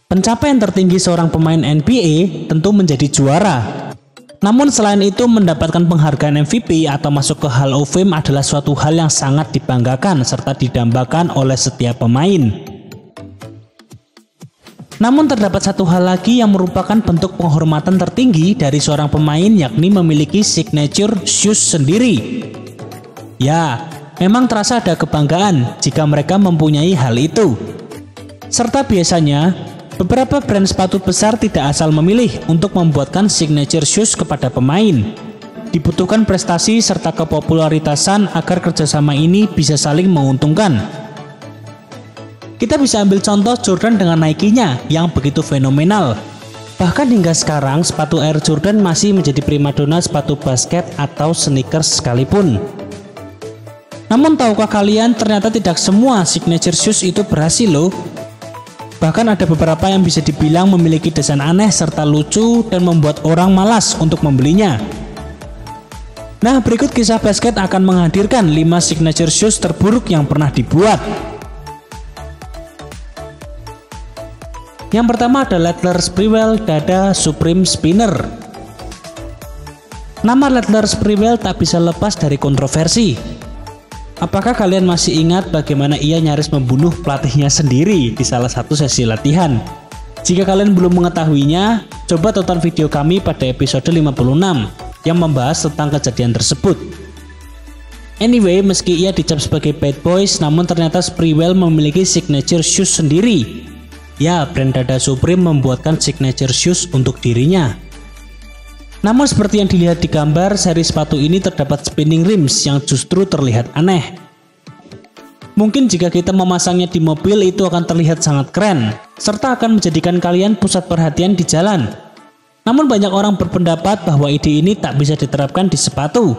Pencapaian tertinggi seorang pemain NBA tentu menjadi juara. Namun selain itu, mendapatkan penghargaan MVP atau masuk ke Hall of Fame adalah suatu hal yang sangat dibanggakan serta didambakan oleh setiap pemain. Namun terdapat satu hal lagi yang merupakan bentuk penghormatan tertinggi dari seorang pemain, yakni memiliki signature shoes sendiri. Ya, memang terasa ada kebanggaan jika mereka mempunyai hal itu. Serta biasanya, beberapa brand sepatu besar tidak asal memilih untuk membuatkan signature shoes kepada pemain. Dibutuhkan prestasi serta kepopularitasan agar kerjasama ini bisa saling menguntungkan. Kita bisa ambil contoh Jordan dengan Nike-nya yang begitu fenomenal. Bahkan hingga sekarang sepatu Air Jordan masih menjadi primadona sepatu basket atau sneakers sekalipun. Namun tahukah kalian, ternyata tidak semua signature shoes itu berhasil loh. Bahkan ada beberapa yang bisa dibilang memiliki desain aneh serta lucu dan membuat orang malas untuk membelinya. Nah, berikut kisah basket akan menghadirkan 5 signature shoes terburuk yang pernah dibuat. Yang pertama ada Lattler Sprewell Dada Supreme Spinner. Nama Lattler Sprewell tak bisa lepas dari kontroversi. Apakah kalian masih ingat bagaimana ia nyaris membunuh pelatihnya sendiri di salah satu sesi latihan? Jika kalian belum mengetahuinya, coba tonton video kami pada episode 56 yang membahas tentang kejadian tersebut. Anyway, meski ia dicap sebagai bad boys, namun ternyata Sprewell memiliki signature shoes sendiri. Ya, brand Dada Supreme membuatkan signature shoes untuk dirinya. Namun seperti yang dilihat di gambar, seri sepatu ini terdapat spinning rims yang justru terlihat aneh. Mungkin jika kita memasangnya di mobil itu akan terlihat sangat keren, serta akan menjadikan kalian pusat perhatian di jalan. Namun banyak orang berpendapat bahwa ide ini tak bisa diterapkan di sepatu.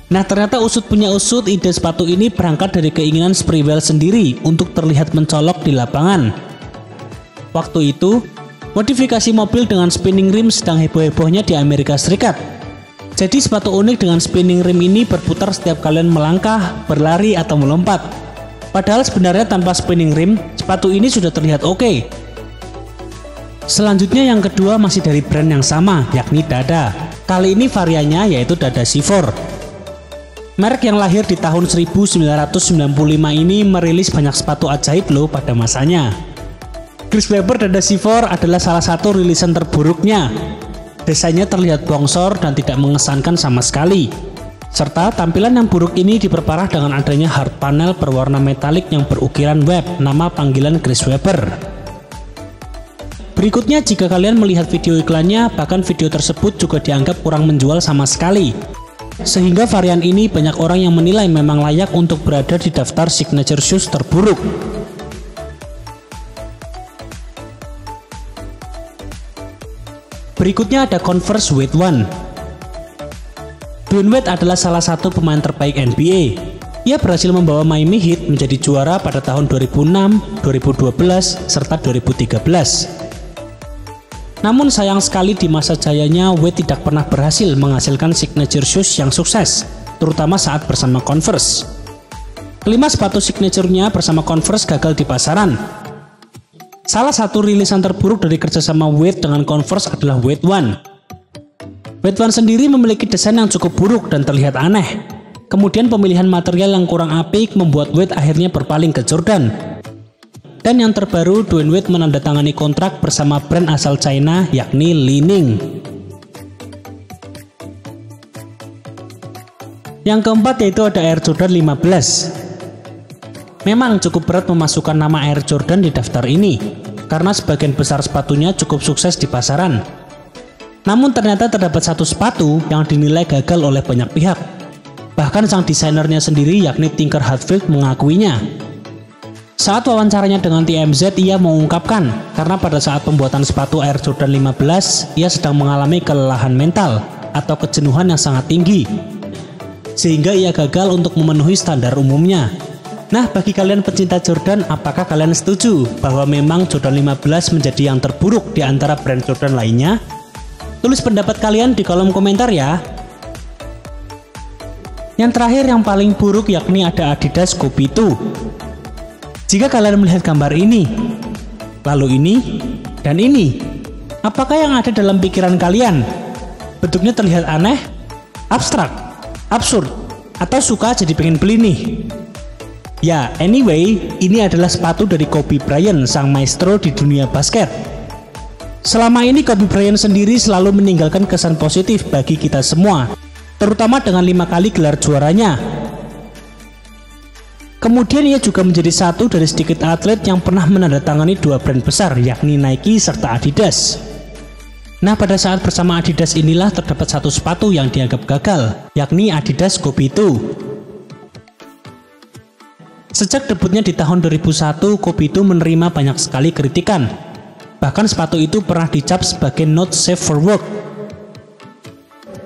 Nah, ternyata usut punya usut, ide sepatu ini berangkat dari keinginan Sprewell sendiri untuk terlihat mencolok di lapangan. Waktu itu, modifikasi mobil dengan spinning rim sedang heboh-hebohnya di Amerika Serikat. Jadi sepatu unik dengan spinning rim ini berputar setiap kalian melangkah, berlari, atau melompat. Padahal sebenarnya tanpa spinning rim, sepatu ini sudah terlihat oke. Selanjutnya yang kedua masih dari brand yang sama, yakni Dada. Kali ini variannya yaitu Dada C4. Merek yang lahir di tahun 1995 ini merilis banyak sepatu ajaib loh pada masanya. Chris Webber Dada C4 adalah salah satu rilisan terburuknya. Desainnya terlihat bongsor dan tidak mengesankan sama sekali. Serta tampilan yang buruk ini diperparah dengan adanya hard panel berwarna metalik yang berukiran web, nama panggilan Chris Webber. Berikutnya, jika kalian melihat video iklannya, bahkan video tersebut juga dianggap kurang menjual sama sekali. Sehingga varian ini banyak orang yang menilai memang layak untuk berada di daftar signature shoes terburuk. Berikutnya ada Converse Wade One. Dwyane Wade adalah salah satu pemain terbaik NBA. Ia berhasil membawa Miami Heat menjadi juara pada tahun 2006, 2012, serta 2013. Namun sayang sekali di masa jayanya Wade tidak pernah berhasil menghasilkan signature shoes yang sukses, terutama saat bersama Converse. Kelima sepatu signature-nya bersama Converse gagal di pasaran. Salah satu rilisan terburuk dari kerjasama Wade dengan Converse adalah Wade One. Wade One sendiri memiliki desain yang cukup buruk dan terlihat aneh. Kemudian pemilihan material yang kurang apik membuat Wade akhirnya berpaling ke Jordan. Dan yang terbaru, Dwyane Wade menandatangani kontrak bersama brand asal China yakni Li-Ning. Yang keempat yaitu ada Air Jordan 15. Memang cukup berat memasukkan nama Air Jordan di daftar ini, karena sebagian besar sepatunya cukup sukses di pasaran. Namun ternyata terdapat satu sepatu yang dinilai gagal oleh banyak pihak. Bahkan sang desainernya sendiri yakni Tinker Hatfield mengakuinya. Saat wawancaranya dengan TMZ, ia mengungkapkan karena pada saat pembuatan sepatu Air Jordan 15, ia sedang mengalami kelelahan mental atau kejenuhan yang sangat tinggi, sehingga ia gagal untuk memenuhi standar umumnya. Nah, bagi kalian pecinta Jordan, apakah kalian setuju bahwa memang Jordan 15 menjadi yang terburuk di antara brand Jordan lainnya? Tulis pendapat kalian di kolom komentar ya. Yang terakhir yang paling buruk yakni ada Adidas Scoopy 2. Jika kalian melihat gambar ini, Lalu ini dan ini. Apakah yang ada dalam pikiran kalian? Bentuknya terlihat aneh, abstrak, absurd, atau suka jadi pengen beli nih? Ya, anyway, ini adalah sepatu dari Kobe Bryant, sang maestro di dunia basket. Selama ini Kobe Bryant sendiri selalu meninggalkan kesan positif bagi kita semua, terutama dengan 5 kali gelar juaranya. Kemudian ia juga menjadi satu dari sedikit atlet yang pernah menandatangani 2 brand besar, yakni Nike serta Adidas. Nah, pada saat bersama Adidas inilah terdapat satu sepatu yang dianggap gagal, yakni Adidas Kobe 2. Sejak debutnya di tahun 2001, Kobe 2 menerima banyak sekali kritikan. Bahkan sepatu itu pernah dicap sebagai not safe for work.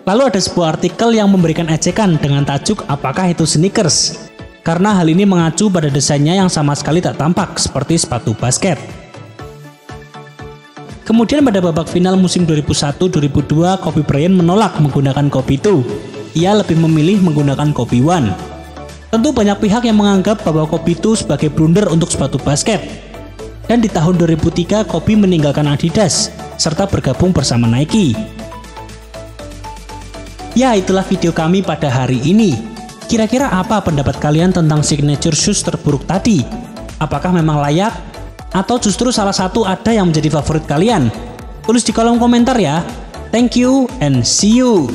Lalu ada sebuah artikel yang memberikan ejekan dengan tajuk apakah itu sneakers? Karena hal ini mengacu pada desainnya yang sama sekali tak tampak seperti sepatu basket. Kemudian pada babak final musim 2001-2002, Kobe Bryant menolak menggunakan Kobe 2. Ia lebih memilih menggunakan Kobe 1. Tentu banyak pihak yang menganggap bahwa Kobe 2 sebagai blunder untuk sepatu basket. Dan di tahun 2003, Kobe meninggalkan Adidas, serta bergabung bersama Nike. Ya, itulah video kami pada hari ini. Kira-kira apa pendapat kalian tentang signature shoes terburuk tadi? Apakah memang layak? Atau justru salah satu ada yang menjadi favorit kalian? Tulis di kolom komentar ya. Thank you and see you.